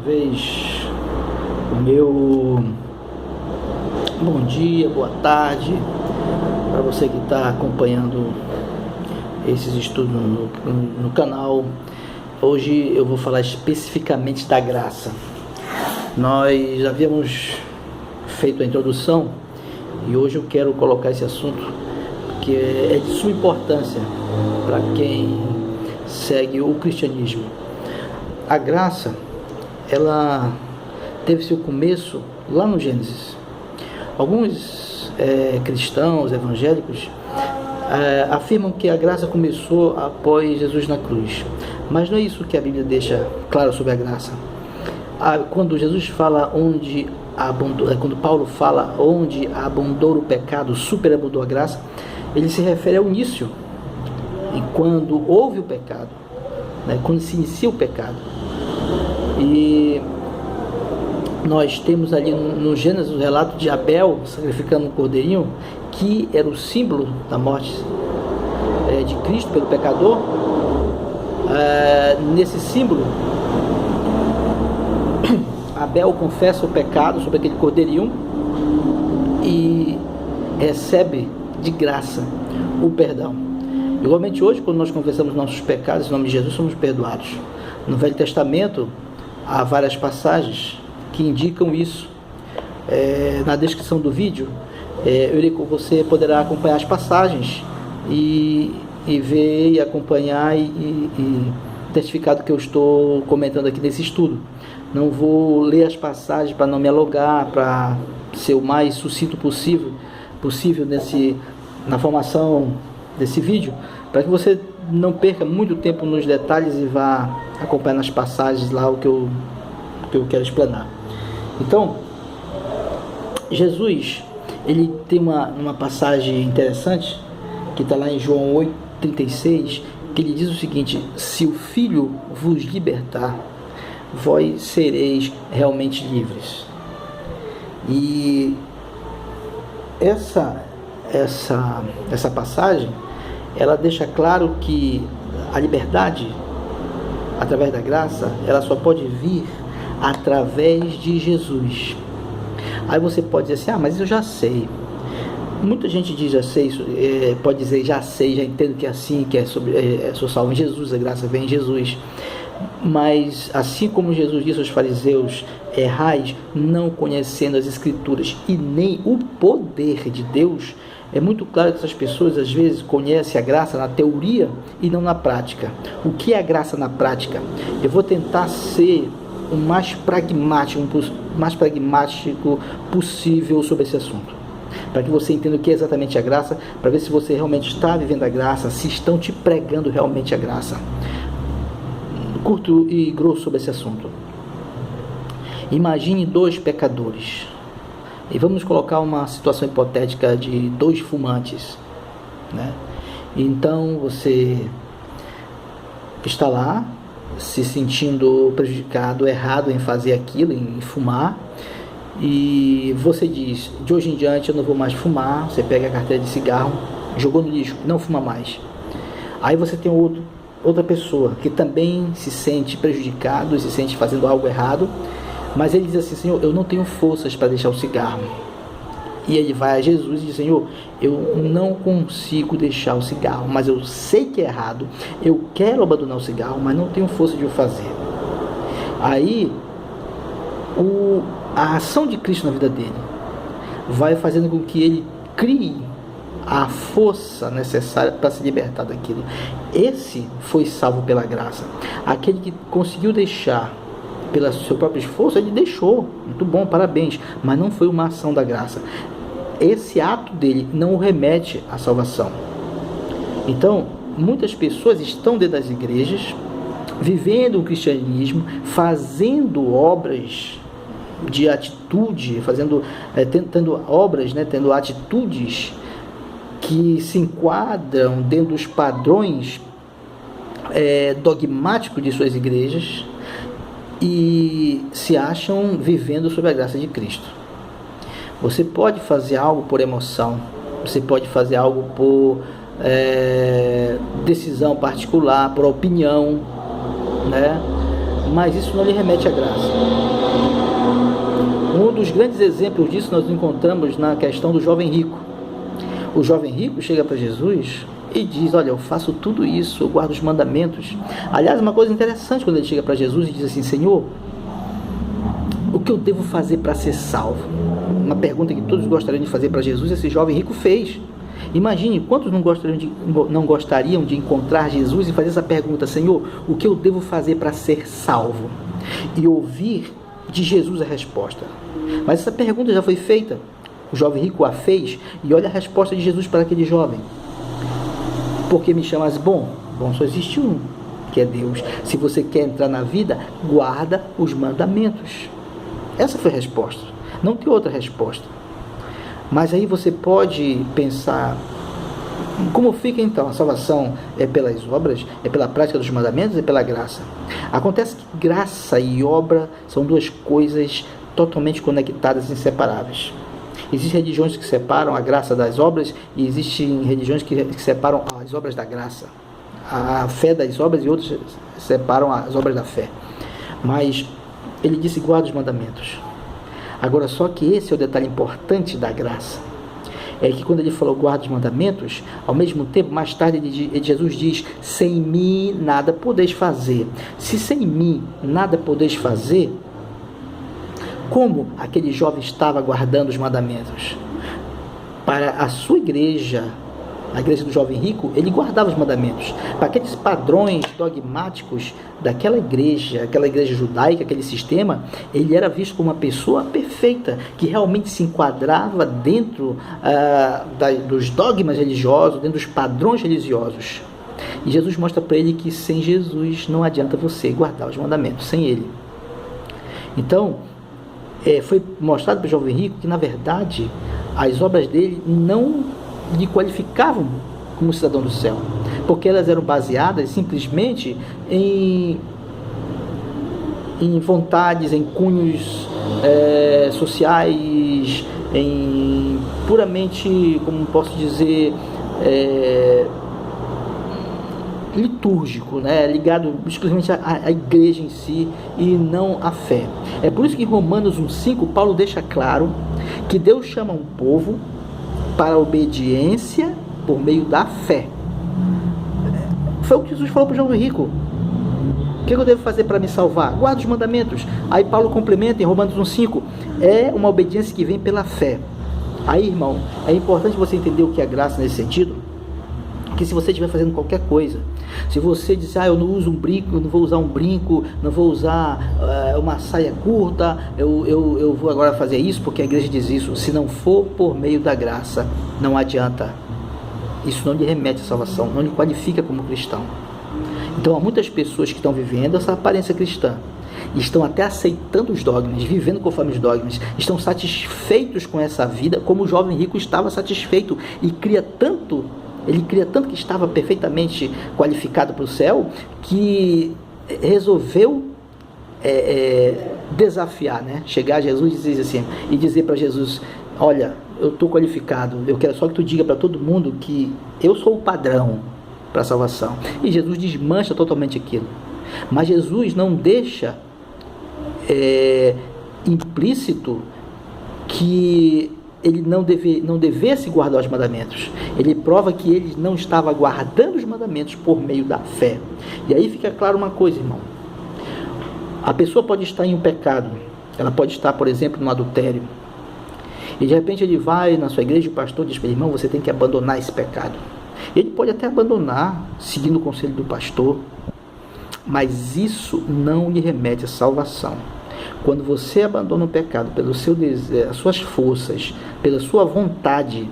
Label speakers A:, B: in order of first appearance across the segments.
A: Vez o meu bom dia, boa tarde para você que está acompanhando esses estudos no canal. Hoje eu vou falar especificamente da graça. Nós havíamos feito a introdução e hoje eu quero colocar esse assunto que é de suma importância para quem segue o cristianismo. A graça, ela teve seu começo lá no Gênesis. Alguns cristãos evangélicos afirmam que a graça começou após Jesus na cruz, mas não é isso que a Bíblia deixa claro sobre a graça. Quando Jesus fala quando Paulo fala onde abundou o pecado, superabundou a graça, ele se refere ao início, e quando houve o pecado, quando se inicia o pecado. E nós temos ali no Gênesis o relato de Abel sacrificando um cordeirinho, que era o símbolo da morte de Cristo pelo pecador. Nesse símbolo, Abel confessa o pecado sobre aquele cordeirinho e recebe de graça o perdão. Igualmente hoje, quando nós confessamos nossos pecados em nome de Jesus, somos perdoados. No Velho Testamento há várias passagens que indicam isso. Na descrição do vídeo, você poderá acompanhar as passagens e ver e acompanhar e testificar do que eu estou comentando aqui nesse estudo. Não vou ler as passagens para não me alongar, para ser o mais sucinto possível na formação desse vídeo, para que você não perca muito tempo nos detalhes e vá acompanhar nas passagens lá o que eu quero explanar. Então, Jesus, ele tem uma passagem interessante que está lá em João 8,36, que ele diz o seguinte: se o Filho vos libertar, vós sereis realmente livres. E essa passagem, ela deixa claro que a liberdade, através da graça, ela só pode vir através de Jesus. Aí você pode dizer assim: mas eu já sei. Muita gente diz já sei, pode dizer já sei, já entendo que é assim, que sou salvo em Jesus, a graça vem em Jesus. Mas assim como Jesus disse aos fariseus: errais não conhecendo as Escrituras e nem o poder de Deus, é muito claro que essas pessoas às vezes conhecem a graça na teoria e não na prática. O que é a graça na prática? Eu vou tentar ser o mais pragmático possível sobre esse assunto, para que você entenda o que é exatamente a graça, para ver se você realmente está vivendo a graça, se estão te pregando realmente a graça. Curto e grosso sobre esse assunto. Imagine dois pecadores, e vamos colocar uma situação hipotética de dois fumantes, Então você está lá se sentindo prejudicado, errado em fazer aquilo, em fumar, e você diz: de hoje em diante eu não vou mais fumar. Você pega a carteira de cigarro, jogou no lixo, não fuma mais. Aí você tem outra pessoa que também se sente prejudicado, se sente fazendo algo errado, mas ele diz assim: Senhor, eu não tenho forças para deixar o cigarro. E ele vai a Jesus e diz: Senhor, eu não consigo deixar o cigarro, mas eu sei que é errado, eu quero abandonar o cigarro, mas não tenho força de o fazer. Aí a ação de Cristo na vida dele vai fazendo com que ele crie a força necessária para se libertar daquilo. Esse foi salvo pela graça. Aquele que conseguiu deixar pelo seu próprio esforço, ele deixou, muito bom, parabéns, mas não foi uma ação da graça. Esse ato dele não o remete à salvação. Então, muitas pessoas estão dentro das igrejas, vivendo o cristianismo, fazendo obras de atitude, tendo obras, tendo atitudes que se enquadram dentro dos padrões dogmáticos de suas igrejas, e se acham vivendo sob a graça de Cristo. Você pode fazer algo por emoção, você pode fazer algo por decisão particular, por opinião, mas isso não lhe remete à graça. Um dos grandes exemplos disso nós encontramos na questão do jovem rico. O jovem rico chega para Jesus e diz: olha, eu faço tudo isso, eu guardo os mandamentos. Aliás, uma coisa interessante quando ele chega para Jesus e diz assim: Senhor, o que eu devo fazer para ser salvo? Uma pergunta que todos gostariam de fazer para Jesus, esse jovem rico fez. Imagine quantos não gostariam de encontrar Jesus e fazer essa pergunta: Senhor, o que eu devo fazer para ser salvo? E ouvir de Jesus a resposta. Mas essa pergunta já foi feita. O jovem rico a fez e olha a resposta de Jesus para aquele jovem: porque me chamas bom? Bom só existe um, que é Deus. Se você quer entrar na vida, guarda os mandamentos. Essa foi a resposta. Não tem outra resposta. Mas aí você pode pensar: como fica então? A salvação é pelas obras? É pela prática dos mandamentos? É pela graça? Acontece que graça e obra são duas coisas totalmente conectadas e inseparáveis. Existem religiões que separam a graça das obras e existem religiões que separam as obras da graça, a fé das obras, e outras separam as obras da fé. Mas ele disse: guarda os mandamentos. Agora, só que esse é o detalhe importante da graça. É que quando ele falou guarda os mandamentos, ao mesmo tempo, mais tarde, Jesus diz: sem mim nada podeis fazer. Se sem mim nada podeis fazer, como aquele jovem estava guardando os mandamentos? Para a sua igreja, a igreja do jovem rico, ele guardava os mandamentos. Para aqueles padrões dogmáticos daquela igreja, aquela igreja judaica, aquele sistema, ele era visto como uma pessoa perfeita, que realmente se enquadrava dentro dos dogmas religiosos, dentro dos padrões religiosos. E Jesus mostra para ele que sem Jesus não adianta você guardar os mandamentos, sem ele. Então, foi mostrado para o jovem rico que, na verdade, as obras dele não lhe qualificavam como cidadão do céu, porque elas eram baseadas simplesmente em vontades, em cunhos sociais, em puramente, como posso dizer, litúrgico, né? Ligado exclusivamente à igreja em si e não à fé. É por isso que em Romanos 1,5 Paulo deixa claro que Deus chama um povo para a obediência por meio da fé. Foi o que Jesus falou para o jovem rico: o que eu devo fazer para me salvar? Guarda os mandamentos. Aí Paulo complementa em Romanos 1,5: é uma obediência que vem pela fé. Aí, irmão, é importante você entender o que é graça nesse sentido, que se você estiver fazendo qualquer coisa, se você dizer: eu não uso um brinco, eu não vou usar um brinco, não vou usar uma saia curta, eu vou agora fazer isso porque a igreja diz isso, se não for por meio da graça, não adianta. Isso não lhe remete à salvação, não lhe qualifica como cristão. Então há muitas pessoas que estão vivendo essa aparência cristã, estão até aceitando os dogmas, vivendo conforme os dogmas, estão satisfeitos com essa vida, como o jovem rico estava satisfeito, e ele cria tanto que estava perfeitamente qualificado para o céu, que resolveu desafiar, né? Chegar a Jesus e dizer para Jesus: olha, eu estou qualificado, eu quero só que tu diga para todo mundo que eu sou o padrão para a salvação. E Jesus desmancha totalmente aquilo. Mas Jesus não deixa implícito que ele não devesse guardar os mandamentos. Ele prova que ele não estava guardando os mandamentos por meio da fé. E aí fica claro uma coisa, irmão: a pessoa pode estar em um pecado, ela pode estar, por exemplo, no adultério, e de repente ele vai na sua igreja e o pastor diz para ele: irmão, você tem que abandonar esse pecado. Ele pode até abandonar, seguindo o conselho do pastor, mas isso não lhe remete à salvação. Quando você abandona o pecado pelo seu desejo, as suas forças, pela sua vontade,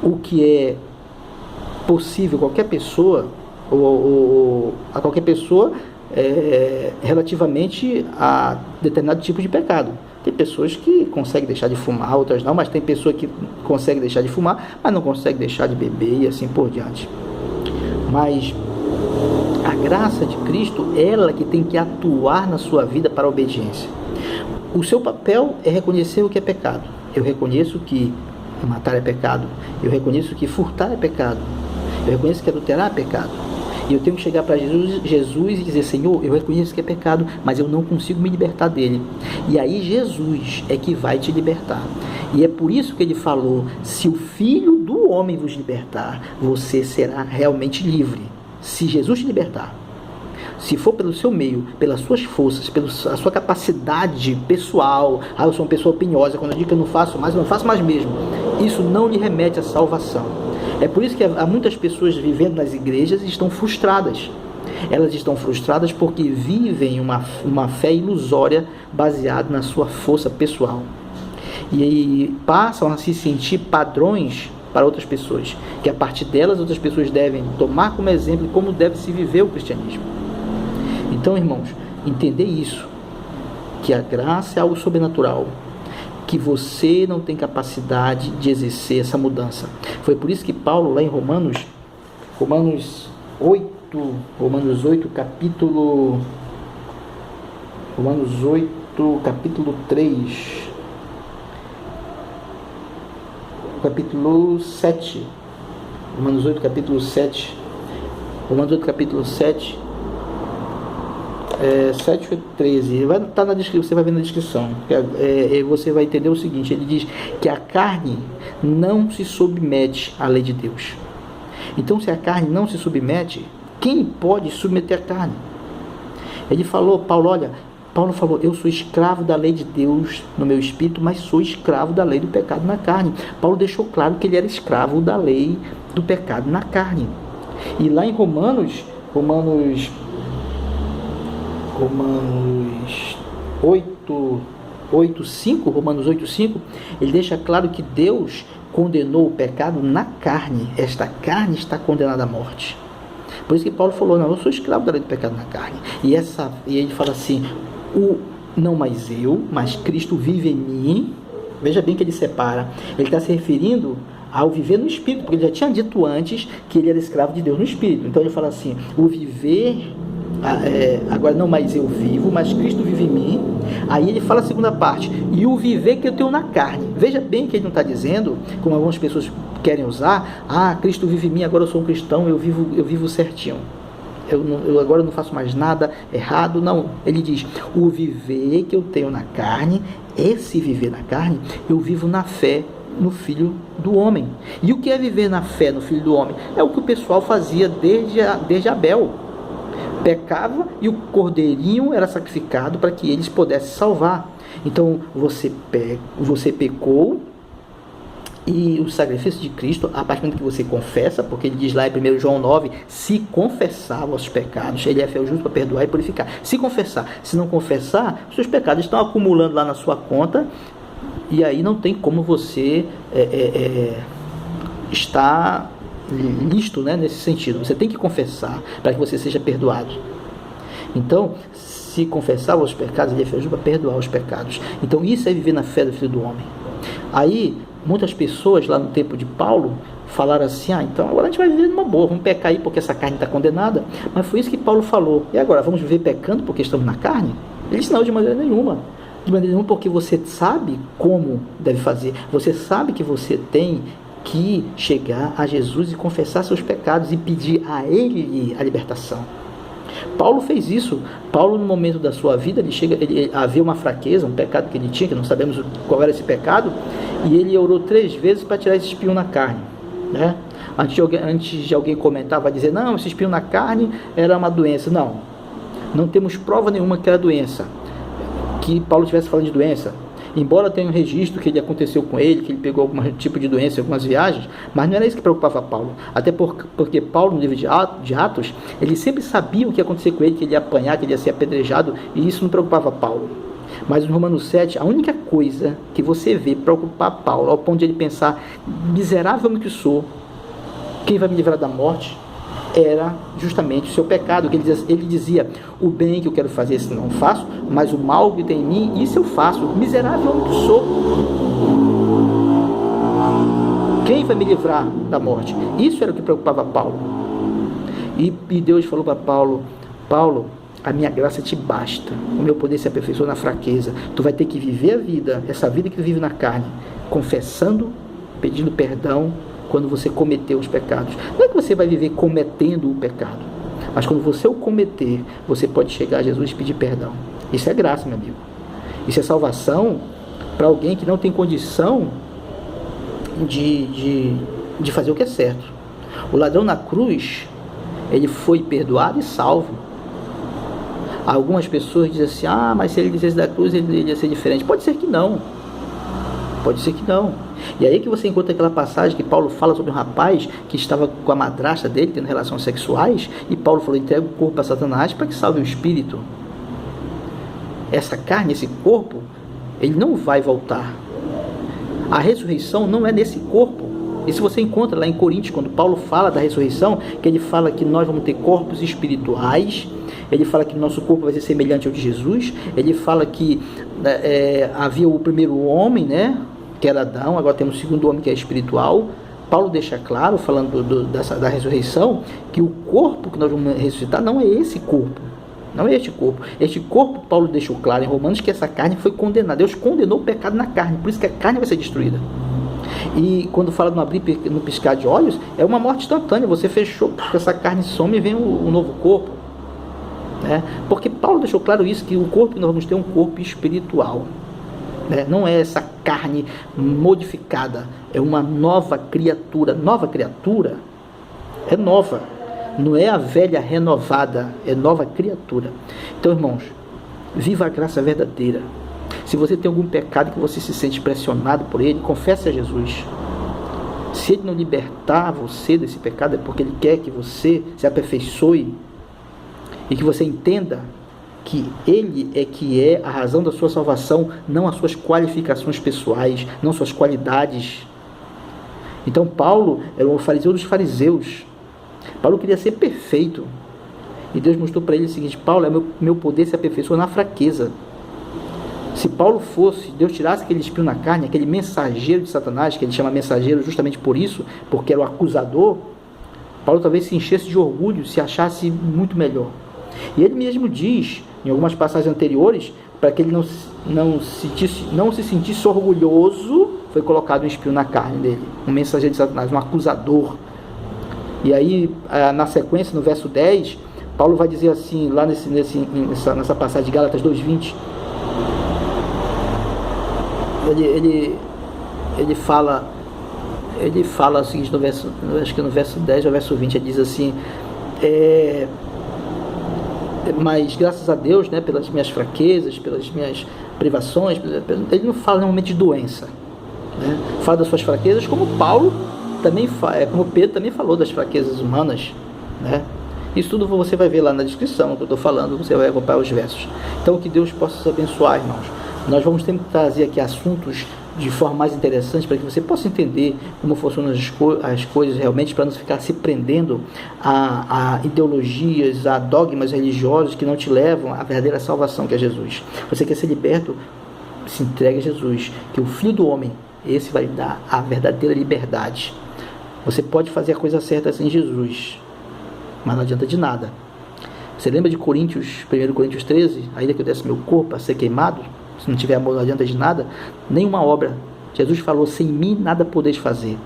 A: o que é possível qualquer pessoa, ou a qualquer pessoa, relativamente a determinado tipo de pecado. Tem pessoas que conseguem deixar de fumar, outras não, mas tem pessoa que consegue deixar de fumar, mas não consegue deixar de beber e assim por diante. Mas a graça de Cristo, ela que tem que atuar na sua vida para a obediência. O seu papel é reconhecer o que é pecado. Eu reconheço que matar é pecado. Eu reconheço que furtar é pecado. Eu reconheço que adulterar é pecado. E eu tenho que chegar para Jesus e dizer: Senhor, eu reconheço que é pecado, mas eu não consigo me libertar dele. E aí Jesus é que vai te libertar. E é por isso que ele falou: se o Filho do Homem vos libertar, você será realmente livre. Se Jesus te libertar, se for pelo seu meio, pelas suas forças, pela sua capacidade pessoal, eu sou uma pessoa opiniosa, quando eu digo que eu não faço mais, eu não faço mais mesmo, isso não lhe remete à salvação. É por isso que há muitas pessoas vivendo nas igrejas e estão frustradas. Elas estão frustradas porque vivem uma fé ilusória baseada na sua força pessoal. E aí passam a se sentir padrões para outras pessoas, que a partir delas outras pessoas devem tomar como exemplo como deve se viver o cristianismo. Então, irmãos, entender isso, que a graça é algo sobrenatural, que você não tem capacidade de exercer essa mudança. Foi por isso que Paulo, lá em Romanos 8, capítulo 3, capítulo 7, Romanos 8, capítulo 7, 7 ou 13, vai estar na descrição, você vai ver na descrição, você vai entender o seguinte: ele diz que a carne não se submete à lei de Deus. Então, se a carne não se submete, quem pode submeter a carne? Ele falou, Paulo falou: eu sou escravo da lei de Deus no meu espírito, mas sou escravo da lei do pecado na carne. Paulo deixou claro que ele era escravo da lei do pecado na carne. E lá em Romanos 8:5, ele deixa claro que Deus condenou o pecado na carne. Esta carne está condenada à morte. Por isso que Paulo falou: não, eu sou escravo da lei do pecado na carne. E ele fala assim: não mais eu, mas Cristo vive em mim. Veja bem que ele separa. Ele está se referindo ao viver no Espírito, porque ele já tinha dito antes que ele era escravo de Deus no Espírito. Então ele fala assim: o viver, agora não mais eu vivo, mas Cristo vive em mim. Aí ele fala a segunda parte: e o viver que eu tenho na carne. Veja bem que ele não está dizendo, como algumas pessoas querem usar: Cristo vive em mim, agora eu sou um cristão, eu vivo certinho, eu agora não faço mais nada errado. Não, ele diz: o viver que eu tenho na carne, esse viver na carne, eu vivo na fé no Filho do Homem. E o que é viver na fé no Filho do Homem? É o que o pessoal fazia desde Abel. Pecava e o cordeirinho era sacrificado para que eles pudessem salvar. Então você pecou, e o sacrifício de Cristo, a partir do momento que você confessa, porque ele diz lá em 1 João 9, se confessar vossos pecados, ele é fiel e justo para perdoar e purificar. Se confessar, se não confessar, os seus pecados estão acumulando lá na sua conta, e aí não tem como você estar listo, né, nesse sentido. Você tem que confessar para que você seja perdoado. Então, se confessar os pecados, ele é fiel para perdoar os pecados. Então, isso é viver na fé do Filho do Homem. Aí, muitas pessoas lá no tempo de Paulo falaram assim: então agora a gente vai viver numa boa, vamos pecar aí porque essa carne está condenada. Mas foi isso que Paulo falou: e agora, vamos viver pecando porque estamos na carne? Ele disse: não, de maneira nenhuma. De maneira nenhuma, porque você sabe como deve fazer. Você sabe que você tem que chegar a Jesus e confessar seus pecados e pedir a Ele a libertação. Paulo fez isso. Paulo, no momento da sua vida, ele havia uma fraqueza, um pecado que ele tinha, que não sabemos qual era esse pecado, e ele orou 3 vezes para tirar esse espinho na carne, né? Antes de alguém comentar, vai dizer: não, esse espinho na carne era uma doença. Não temos prova nenhuma que era doença, que Paulo estivesse falando de doença. Embora tenha um registro que ele aconteceu com ele, que ele pegou algum tipo de doença em algumas viagens, mas não era isso que preocupava Paulo. Até porque Paulo, no livro de Atos, ele sempre sabia o que ia acontecer com ele, que ele ia apanhar, que ele ia ser apedrejado, e isso não preocupava Paulo. Mas no Romanos 7, a única coisa que você vê preocupar Paulo, ao ponto de ele pensar: miserável homem que sou, quem vai me livrar da morte? Era justamente o seu pecado, que ele dizia: o bem que eu quero fazer, isso não faço, mas o mal que tem em mim, isso eu faço. Miserável homem que sou, quem vai me livrar da morte? Isso era o que preocupava Paulo. E Deus falou para Paulo: Paulo, a minha graça te basta, o meu poder se aperfeiçoa na fraqueza. Tu vai ter que viver a vida, essa vida que tu vive na carne, confessando, pedindo perdão quando você cometeu os pecados. Não é que você vai viver cometendo o pecado. Mas quando você o cometer, você pode chegar a Jesus e pedir perdão. Isso é graça, meu amigo. Isso é salvação para alguém que não tem condição de fazer o que é certo. O ladrão na cruz, ele foi perdoado e salvo. Algumas pessoas dizem assim, mas se ele descesse da cruz, ele ia ser diferente. Pode ser que não. Pode ser que não. E aí que você encontra aquela passagem que Paulo fala sobre um rapaz que estava com a madrasta dele, tendo relações sexuais, e Paulo falou, entrega o corpo a Satanás para que salve o espírito. Essa carne, esse corpo, ele não vai voltar. A ressurreição não é nesse corpo. Isso você encontra lá em Coríntios, quando Paulo fala da ressurreição, que ele fala que nós vamos ter corpos espirituais, ele fala que nosso corpo vai ser semelhante ao de Jesus, ele fala que havia o primeiro homem, né, que era Adão, agora temos o segundo homem que é espiritual. Paulo deixa claro, falando da ressurreição, que o corpo que nós vamos ressuscitar não é esse corpo. Não é este corpo. Este corpo, Paulo deixou claro em Romanos, que essa carne foi condenada. Deus condenou o pecado na carne, por isso que a carne vai ser destruída. E quando fala de não abrir no piscar de olhos, é uma morte instantânea. Você fechou, porque essa carne some e vem um novo corpo. Né? Porque Paulo deixou claro isso, que o corpo que nós vamos ter é um corpo espiritual. Né? Não é essa carne modificada, é uma nova criatura. Nova criatura é nova. Não é a velha renovada, é nova criatura. Então, irmãos, viva a graça verdadeira. Se você tem algum pecado que você se sente pressionado por ele, confesse a Jesus. Se ele não libertar você desse pecado, é porque ele quer que você se aperfeiçoe e que você entenda que ele que é a razão da sua salvação, não as suas qualificações pessoais, não suas qualidades. Então, Paulo era o fariseu dos fariseus. Paulo queria ser perfeito, e Deus mostrou para ele o seguinte: Paulo, meu poder se aperfeiçoa na fraqueza. Se Paulo fosse, Deus tirasse aquele espinho na carne, aquele mensageiro de Satanás, que ele chama mensageiro justamente por isso, porque era o acusador, Paulo talvez se enchesse de orgulho, se achasse muito melhor. E ele mesmo diz, em algumas passagens anteriores, para que ele não se sentisse orgulhoso, foi colocado um espinho na carne dele, um mensageiro de Satanás, um acusador. E aí, na sequência, no verso 10, Paulo vai dizer assim, lá nessa passagem de Gálatas 2:20, ele fala o seguinte, acho que no verso 10 ou verso 20, ele diz assim, mas graças a Deus, né, pelas minhas fraquezas, pelas minhas privações, ele não fala normalmente de doença, né? Fala das suas fraquezas, como Paulo também como Pedro também falou das fraquezas humanas, né? Isso tudo você vai ver lá na descrição que eu estou falando, você vai acompanhar os versos. Então, que Deus possa nos abençoar, irmãos. Nós vamos sempre trazer aqui assuntos de forma mais interessante, para que você possa entender como funcionam as coisas realmente, para não ficar se prendendo a ideologias, a dogmas religiosos que não te levam à verdadeira salvação, que é Jesus. Você quer ser liberto? Se entregue a Jesus, que o Filho do Homem, esse vai dar a verdadeira liberdade. Você pode fazer a coisa certa sem Jesus, mas não adianta de nada. Você lembra de 1 Coríntios 13? Ainda que eu desse meu corpo a ser queimado, se não tiver amor não adianta de nada. Nenhuma obra. Jesus falou, sem mim nada podeis fazer.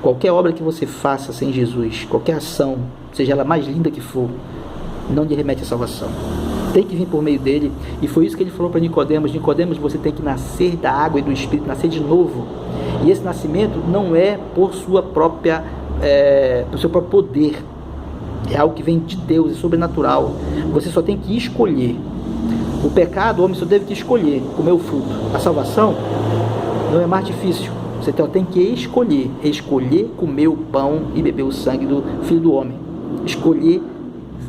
A: Qualquer obra que você faça sem Jesus, qualquer ação, seja ela mais linda que for, não lhe remete à salvação. Tem que vir por meio dele. E foi isso que ele falou para Nicodemos. Nicodemos, você tem que nascer da água e do Espírito, nascer de novo. E esse nascimento não é por seu próprio poder. É algo que vem de Deus, é sobrenatural. Você só tem que escolher. O pecado, o homem só deve que escolher comer o fruto. A salvação não é mais difícil. Você tem que escolher comer o pão e beber o sangue do Filho do Homem. Escolher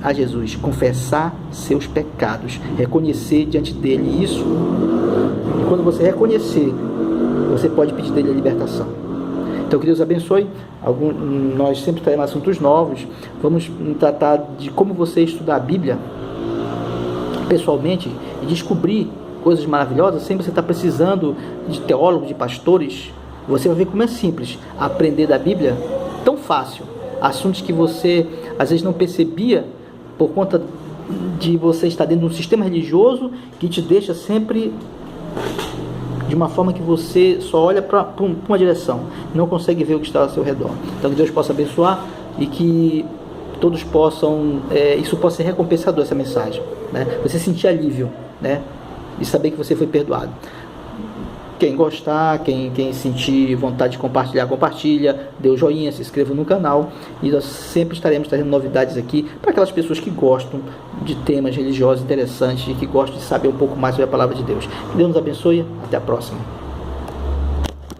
A: a Jesus, confessar seus pecados, reconhecer diante dele isso. E quando você reconhecer, você pode pedir dele a libertação. Então, que Deus abençoe. Nós sempre teremos assuntos novos. Vamos tratar de como você estudar a Bíblia pessoalmente e descobrir coisas maravilhosas sem você estar precisando de teólogos, de pastores. Você vai ver como é simples aprender da Bíblia, tão fácil. Assuntos que você às vezes não percebia por conta de você estar dentro de um sistema religioso que te deixa sempre de uma forma que você só olha para uma direção, não consegue ver o que está ao seu redor. Então, que Deus possa abençoar e que todos possam, isso possa ser recompensador, essa mensagem, né? Você sentir alívio, né? E saber que você foi perdoado. Quem gostar, quem sentir vontade de compartilhar, compartilha, dê o joinha, se inscreva no canal, e nós sempre estaremos trazendo novidades aqui para aquelas pessoas que gostam de temas religiosos interessantes e que gostam de saber um pouco mais sobre a palavra de Deus. Que Deus nos abençoe, até a próxima.